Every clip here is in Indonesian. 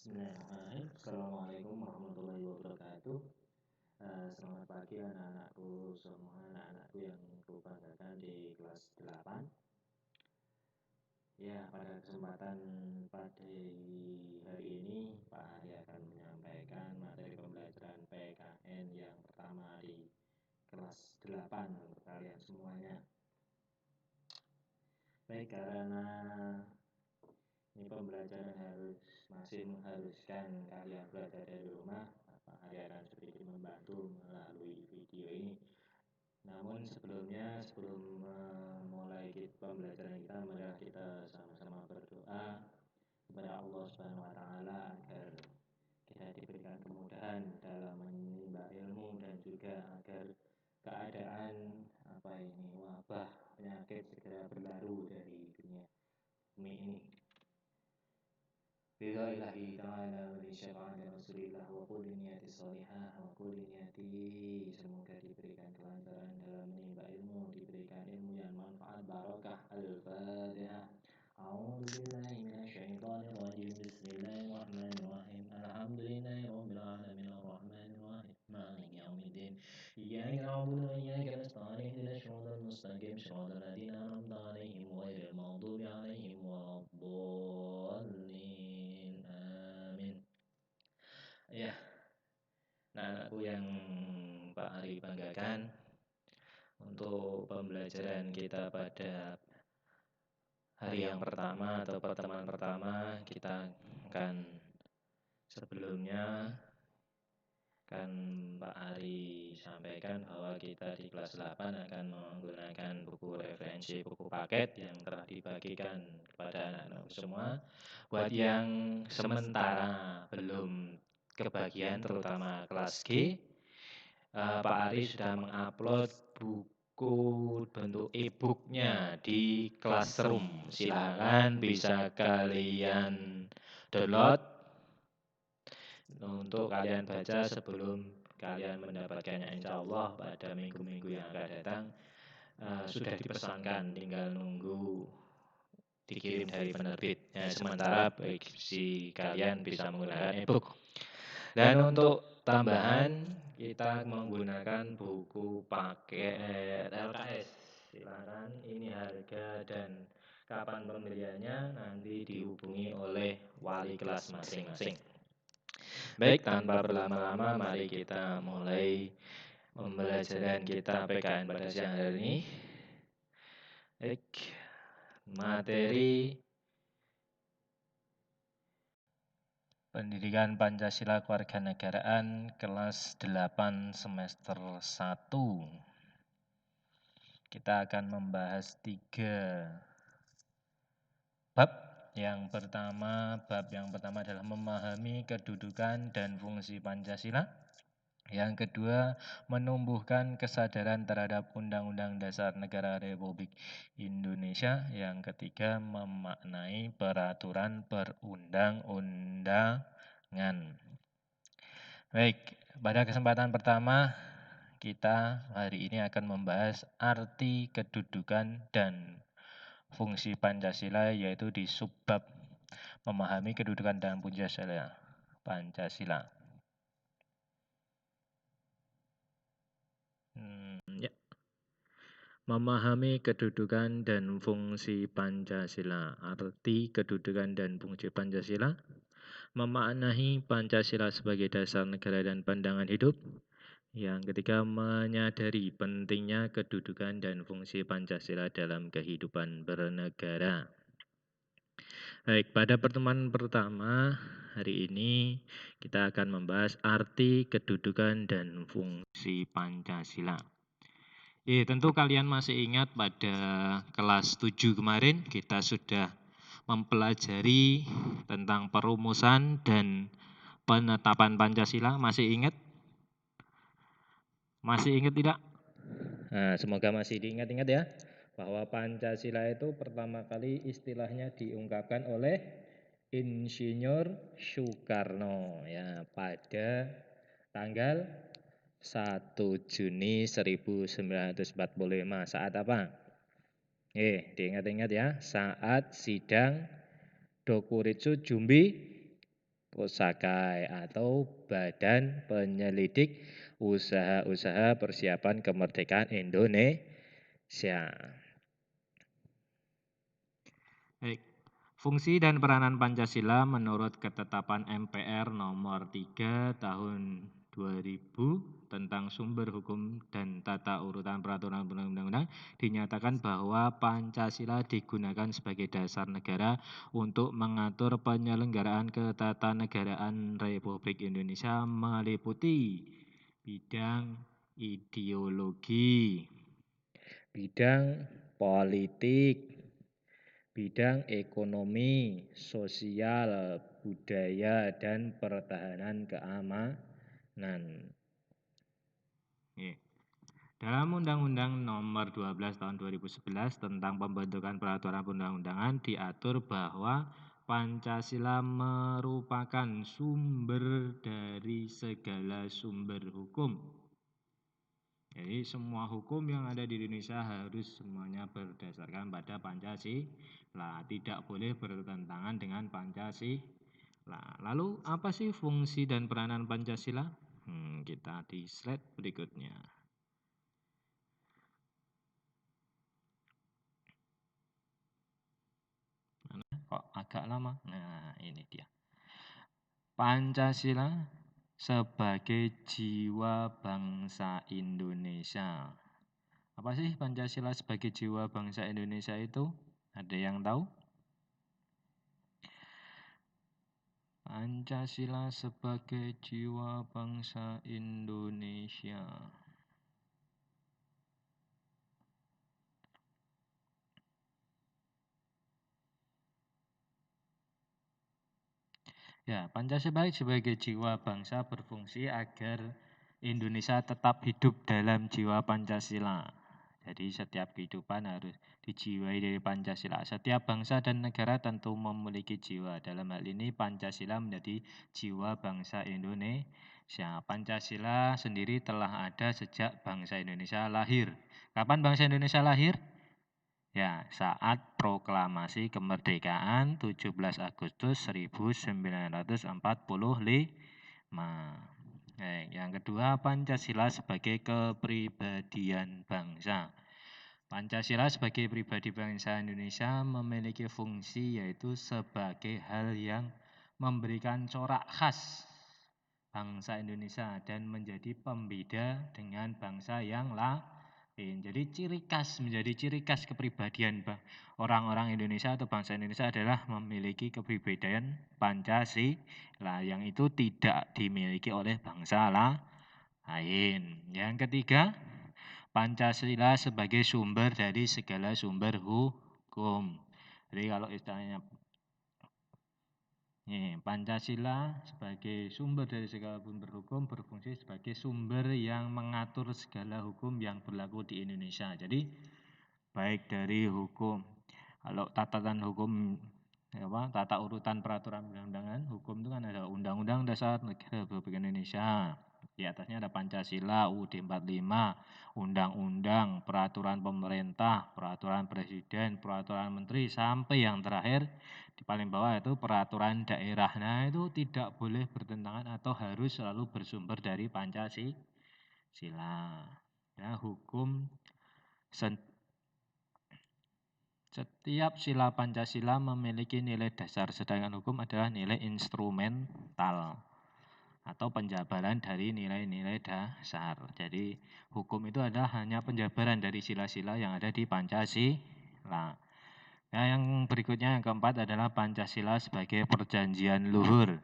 Bismillahirrahmanirrahim. Assalamualaikum warahmatullahi wabarakatuh. Selamat pagi anak-anakku semua, anak-anakku yang kubanggakan di kelas 8. Ya, pada kesempatan pada hari ini Pak Hari akan menyampaikan materi pembelajaran PKN yang pertama di kelas 8 untuk kalian semuanya. Baik, karena ini pembelajaran masih mengharuskan kalian belajar dari rumah, Pak Hari akan sedikit membantu melalui video ini. Namun sebelumnya, sebelum memulai pembelajaran kita, mari kita sama-sama berdoa kepada Allah Subhanahu wa Ta'ala agar kita diberikan kemudahan dalam menimba ilmu dan juga agar keadaan wabah penyakit segera berlalu dari dunia bumi ini. Ridha ilahi ta'ala wa li syafa'ati rasulillah wa kulli niyati salihah wa kulli niyati, semoga diberikan kelancaran dalam menimba ilmu, diberikan ilmu yang manfaat, barakah. Al-Fatihah. A'udzu billahi minasy syaithanir rajim. Bismillahirrahmanirrahim. Alhamdulillahi rabbil alamin arrahmanir rahim maliki yaumiddin. Iyyaka na'budu wa iyyaka nasta'in ihdinas siratal mustaqim siratal ladzina an'amta 'alaihim ghairil maghdubi 'alaihim waladdallin. Ya, anak-anakku yang Pak Hari banggakan, untuk pembelajaran kita pada hari yang pertama atau pertemuan pertama, kita akan sebelumnya kan Pak Hari sampaikan bahwa kita di kelas 8 akan menggunakan buku referensi, buku paket yang telah dibagikan kepada anak-anak semua. Buat yang sementara belum kebagian, terutama kelas G, Pak Ari sudah mengupload buku bentuk e-booknya di Classroom. Silakan bisa kalian download untuk kalian baca sebelum kalian mendapatkannya. Insya Allah pada minggu-minggu yang akan datang sudah dipesankan, tinggal nunggu dikirim dari penerbit. Sementara bagi kalian bisa menggunakan e-book. Dan untuk tambahan kita menggunakan buku paket LKS. Silakan, ini harga dan kapan pembeliannya nanti dihubungi oleh wali kelas masing-masing. Baik, tanpa berlama-lama mari kita mulai pembelajaran kita PKN pada siang hari ini. Baik, materi Pendidikan Pancasila Kewarganegaraan kelas 8 semester 1. Kita akan membahas 3 bab. Bab yang pertama adalah memahami kedudukan dan fungsi Pancasila. Yang kedua, menumbuhkan kesadaran terhadap Undang-Undang Dasar Negara Republik Indonesia. Yang ketiga, memaknai peraturan perundang-undangan. Baik, pada kesempatan pertama kita hari ini akan membahas arti kedudukan dan fungsi Pancasila, yaitu di subbab memahami kedudukan dan fungsi Pancasila. Memahami kedudukan dan fungsi Pancasila. Arti kedudukan dan fungsi Pancasila. Memaknai Pancasila sebagai dasar negara dan pandangan hidup. Yang ketiga, menyadari pentingnya kedudukan dan fungsi Pancasila dalam kehidupan bernegara. Baik, pada pertemuan pertama hari ini kita akan membahas arti kedudukan dan fungsi Pancasila. Tentu kalian masih ingat pada kelas 7 kemarin kita sudah mempelajari tentang perumusan dan penetapan Pancasila. Masih ingat? Masih ingat tidak? Nah, semoga masih diingat-ingat ya, bahwa Pancasila itu pertama kali istilahnya diungkapkan oleh Insinyur Soekarno ya pada tanggal 1 Juni 1945. Saat apa? Diingat-ingat ya, saat sidang Dokuritsu Jumbi Posakai atau Badan Penyelidik Usaha-usaha Persiapan Kemerdekaan Indonesia. Baik. Fungsi dan peranan Pancasila menurut ketetapan MPR nomor 3 tahun 2000 tentang sumber hukum dan tata urutan peraturan undang-undang dinyatakan bahwa Pancasila digunakan sebagai dasar negara untuk mengatur penyelenggaraan ketatanegaraan Republik Indonesia meliputi bidang ideologi, bidang politik, bidang ekonomi, sosial, budaya, dan pertahanan keamanan. Dalam Undang-Undang Nomor 12 Tahun 2011 tentang pembentukan peraturan perundang-undangan diatur bahwa Pancasila merupakan sumber dari segala sumber hukum. Jadi semua hukum yang ada di Indonesia harus semuanya berdasarkan pada Pancasila, tidak boleh bertentangan dengan Pancasila. Lalu apa sih fungsi dan peranan Pancasila? Kita di slide berikutnya. Mana? Kok agak lama? Nah, ini dia. Pancasila sebagai jiwa bangsa Indonesia. Apa sih Pancasila sebagai jiwa bangsa Indonesia itu? Ada yang tahu? Pancasila sebagai jiwa bangsa Indonesia. Ya, Pancasila sebagai jiwa bangsa berfungsi agar Indonesia tetap hidup dalam jiwa Pancasila. Jadi setiap kehidupan harus dijiwai dari Pancasila. Setiap bangsa dan negara tentu memiliki jiwa. Dalam hal ini Pancasila menjadi jiwa bangsa Indonesia. Pancasila sendiri telah ada sejak bangsa Indonesia lahir. Kapan bangsa Indonesia lahir? Ya, saat proklamasi kemerdekaan 17 Agustus 1945. Yang kedua, Pancasila sebagai kepribadian bangsa. Pancasila sebagai pribadi bangsa Indonesia memiliki fungsi yaitu sebagai hal yang memberikan corak khas bangsa Indonesia dan menjadi pembeda dengan bangsa yang lain. Jadi menjadi ciri khas kepribadian orang-orang Indonesia atau bangsa Indonesia adalah memiliki kepribadian Pancasila yang itu tidak dimiliki oleh bangsa lain. Yang ketiga, Pancasila sebagai sumber dari segala sumber hukum. Jadi kalau istilahnya Pancasila sebagai sumber dari segala sumber hukum berfungsi sebagai sumber yang mengatur segala hukum yang berlaku di Indonesia. Jadi baik dari hukum, kalau tatanan hukum, tata urutan peraturan perundang-undangan, hukum itu kan ada Undang-Undang Dasar Negara Republik Indonesia. Di atasnya ada Pancasila, UUD 45, undang-undang, peraturan pemerintah, peraturan presiden, peraturan menteri, sampai yang terakhir di paling bawah itu peraturan daerah. Nah, itu tidak boleh bertentangan atau harus selalu bersumber dari Pancasila. Ya, hukum setiap sila Pancasila memiliki nilai dasar, sedangkan hukum adalah nilai instrumental atau penjabaran dari nilai-nilai dasar. Jadi hukum itu adalah hanya penjabaran dari sila-sila yang ada di Pancasila. Nah, yang berikutnya yang keempat adalah Pancasila sebagai perjanjian luhur.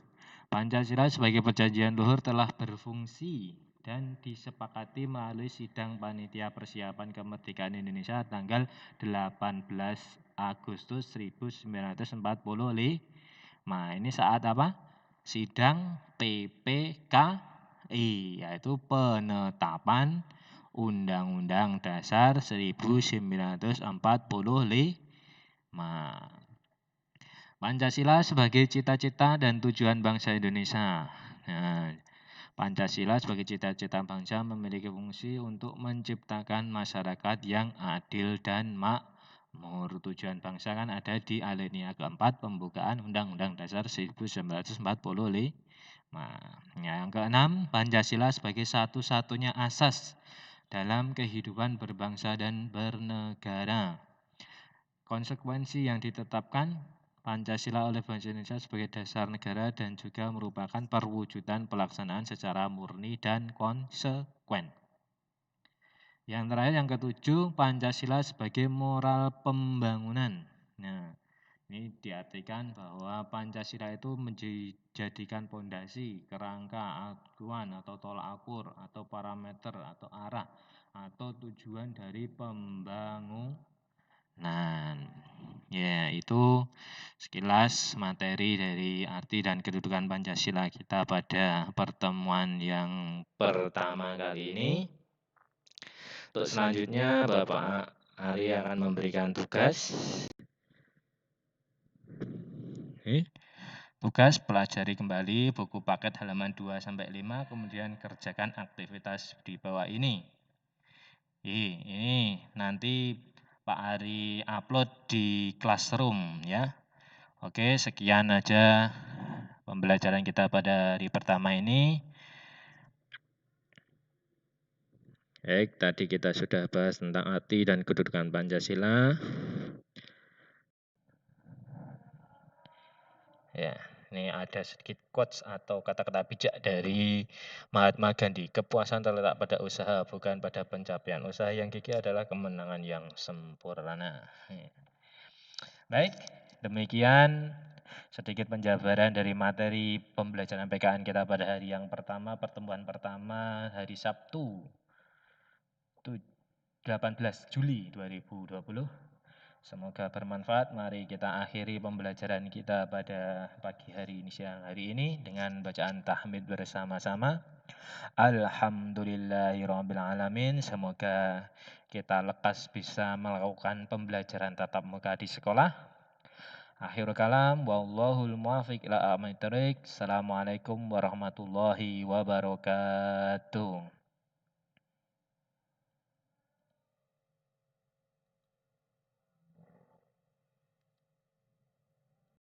Pancasila sebagai perjanjian luhur telah berfungsi dan disepakati melalui sidang panitia persiapan kemerdekaan Indonesia tanggal 18 Agustus 1945. Ini saat apa? Sidang PPKI, yaitu penetapan Undang-Undang Dasar 1945. Pancasila sebagai cita-cita dan tujuan bangsa Indonesia. Nah, Pancasila sebagai cita-cita bangsa memiliki fungsi untuk menciptakan masyarakat yang adil dan makmur. Mur tujuan bangsa kan ada di alinea keempat pembukaan Undang-Undang Dasar 1945. Yang keenam, Pancasila sebagai satu-satunya asas dalam kehidupan berbangsa dan bernegara. Konsekuensi yang ditetapkan Pancasila oleh bangsa Indonesia sebagai dasar negara dan juga merupakan perwujudan pelaksanaan secara murni dan konsekuen. Yang terakhir, yang ketujuh, Pancasila sebagai moral pembangunan. Nah, ini diartikan bahwa Pancasila itu menjadikan pondasi, kerangka, acuan atau tolak ukur atau parameter atau arah atau tujuan dari pembangunan. Ya, itu sekilas materi dari arti dan kedudukan Pancasila kita pada pertemuan yang pertama kali ini. Untuk selanjutnya, Bapak Ari akan memberikan tugas. Tugas pelajari kembali buku paket halaman 2-5, kemudian kerjakan aktivitas di bawah ini. Ini nanti Pak Ari upload di Classroom ya. Oke, sekian aja pembelajaran kita pada hari pertama ini. Baik, tadi kita sudah bahas tentang arti dan kedudukan Pancasila. Ya, ini ada sedikit quotes atau kata-kata bijak dari Mahatma Gandhi. Kepuasan terletak pada usaha, bukan pada pencapaian. Usaha yang gigih adalah kemenangan yang sempurna. Baik, demikian sedikit penjabaran dari materi pembelajaran PKN kita pada hari yang pertama, pertemuan pertama hari Sabtu 18 Juli 2020. Semoga bermanfaat. Mari kita akhiri pembelajaran kita pada pagi hari ini, siang hari ini dengan bacaan tahmid bersama-sama. Alhamdulillahirrabbilalamin. Semoga kita lekas bisa melakukan pembelajaran tatap muka di sekolah. Akhirul kalam, wallahul muwaffiq ila aqwamit thoriq. Assalamualaikum warahmatullahi wabarakatuh.